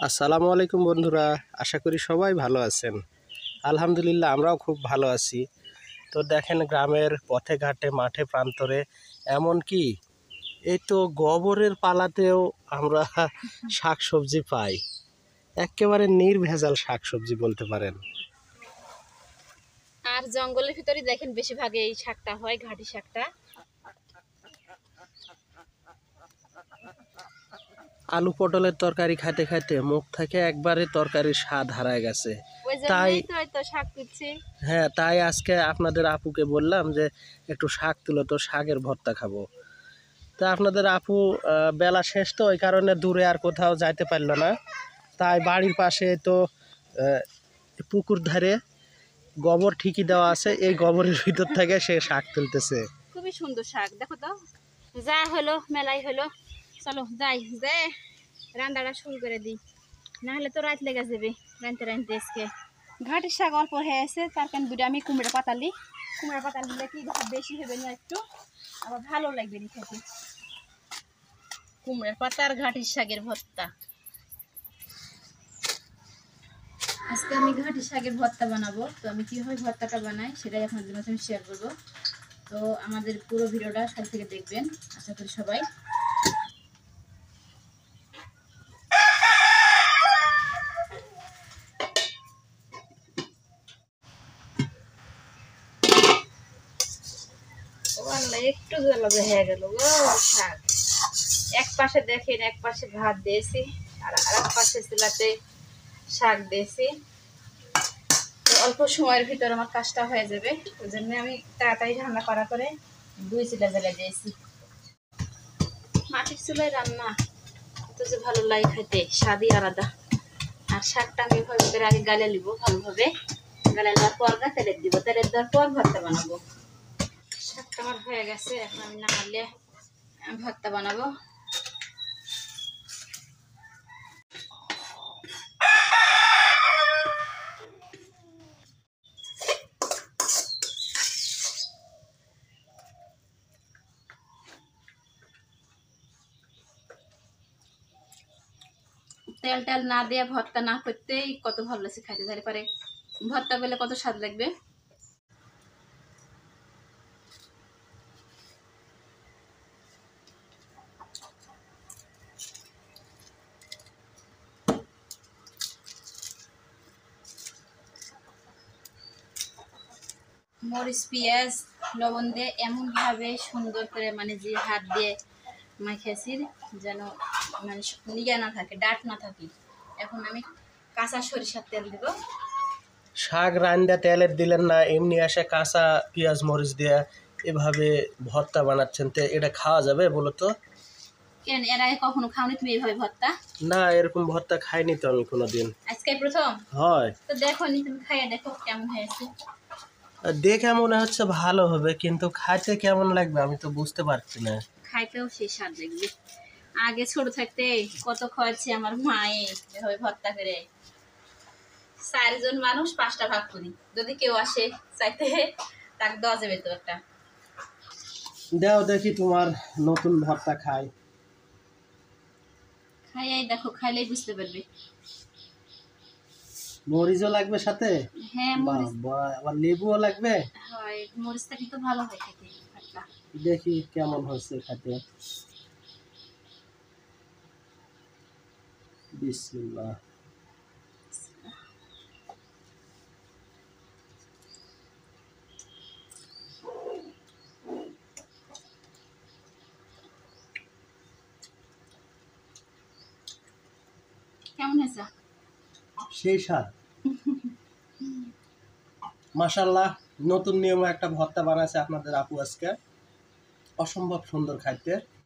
আসসালামু আলাইকুম বন্ধুরা, আশা করি সবাই ভালো আছেন। আলহামদুলিল্লাহ আমরাও খুব ভালো আছি। তো দেখেন গ্রামের পথে ঘাটে মাঠে প্রান্তরে এমনকি এই তো গোবরের পালাতেও আমরা শাক সবজি পাই। একেবারে নির্ভেজাল শাক সবজি বলতে পারেন। আর জঙ্গলের ভিতরে দেখেন বেশিরভাগ এই শাকটা হয়, ঘাটি শাকটা। আলু পটলের তরকারি খাইতে খাইতে মুখ থেকে একবারে তরকারির স্বাদ হারায় গেছে। ওই তাই জন্যই তো হয়তো শাক তুলছি। হ্যাঁ, তাই আজকে আপনাদের আপুকে বললাম যে একটু শাক তুলো, তো শাকের ভর্তা খাবো। তা আপনাদের আপু বেলা শেষ, তো ওই কারণে দূরে আর কোথাও যাইতে পারলো না। তাই বাড়ির পাশে তো পুকুর ধারে গোবর ঠিকই দেওয়া আছে, এই গোবরের ভিতর থেকে সে শাক তুলতেছে। খুবই সুন্দর শাক, দেখো তো। যা হলো মেলাই হলো, চলো যাই যে রান্নাটা শুরু করে দিই, না হলে তো রাত লেগে যাবে রানতে রানতে। আজকে ঘাটির শাক অল্প হয়ে আছে, তার কারণ দুটো আমি কুমড়া পাতালি দিলে কি বেশি হবে না, একটু আবার ভালো লাগবে খেতে। কুমড়ার পাতা আর ঘাটির শাকের ভর্তা। আজকে আমি ঘাটি শাকের ভর্তা বানাবো। তো আমি কীভাবে ভর্তাটা বানাই সেটাই আপনাদের মাঝে আমি শেয়ার করবো। তো আমাদের পুরো ভিডিওটা সব থেকে দেখবেন, আশা করি সবাই। একটু জ্বালাবে হয়ে গেল গো শাক। এক পাশে দেখেন, এক পাশে ভাত দিয়েছি আর আরেক পাশে চুলাতে শাক দিয়েছি। অল্প সময়ের ভিতর আমার কাজটা হয়ে যাবে, ওই জন্য আমি তাড়াতাড়ি রান্না করা করে 2 চুলা জ্বালিয়ে দিয়েছি। মাটির চুলায় রান্না এত যে ভালো লাগে খেতে, স্বাদই আলাদা। আর শাকটা আমি এভাবে করে আগে গালে নিব ভালোভাবে, গালে নেওয়ার পর তেলের দিব, তেলের দেওয়ার পর ভর্তা বানাবো। শাকটা আমার হয়ে গেছে, এখন আমি নামালে ভর্তা বানাবো। তেল টেল না দিয়ে ভর্তা না করতেই কত ভালো লাগছে খাইতে, তাহলে পরে ভর্তা পেলে কত স্বাদ লাগবে। মরিচ পেঁয়াজ লবণ দিয়ে এমনভাবে সুন্দর করে মানে যে হাত দিয়ে মাখিয়েছি যেন মানে নিয়ে না থাকে, ডাট না থাকে। এখন আমি কাঁচা সরিষার তেল দিব। শাক রান্দা তেলের দিলেন না, এমনি আসে কাঁচা পেঁয়াজ মরিচ দিয়ে এভাবে ভর্তা বানাচ্ছেন, তো এটা খাওয়া যাবে বলো তো? কেন এর আগে কখনো খাওনি তুমি এইভাবে ভর্তা? না, এরকম ভর্তা খাইনি তো আমি কোনোদিন। আজকে প্রথম হয়। তো দেখো নি, তুমি খাইয়ে দেখো কেমন হয়েছে। দেখে মনে হচ্ছে ভালো হবে, কিন্তু খাইতে কেমন লাগবে আমি তো বুঝতে পারছি না। খাইতেও সেই স্বাদ লাগবে। আগে ছোট থাকতে কত খাওয়াচ্ছে আমার মায়ে এভাবে ভর্তা করে। 4 জন মানুষ 5টা ভাগ করি, যদি কেউ আসে চাইতে তাকে দেওয়া যাবে তো একটা। দাও দেখি তোমার নতুন ভর্তা খাই। খাইয়াই দেখো, খাইলেই বুঝতে পারবে। মরিচও লাগবে সাথে? হ্যাঁ মরিচ, আবার লেবুও লাগবে? হয় মরিচটা কিন্তু ভালো হয় খেতে ভর্তা। দেখি কেমন হয়েছে খেতে। বিসমিল্লাহ। কেমন হয়েছে? সেই স্বাদ। মাশাআল্লাহ, নতুন নিয়মে একটা ভর্তা বানাইছে আপনাদের আপু আজকে। অসম্ভব সুন্দর খাইতে।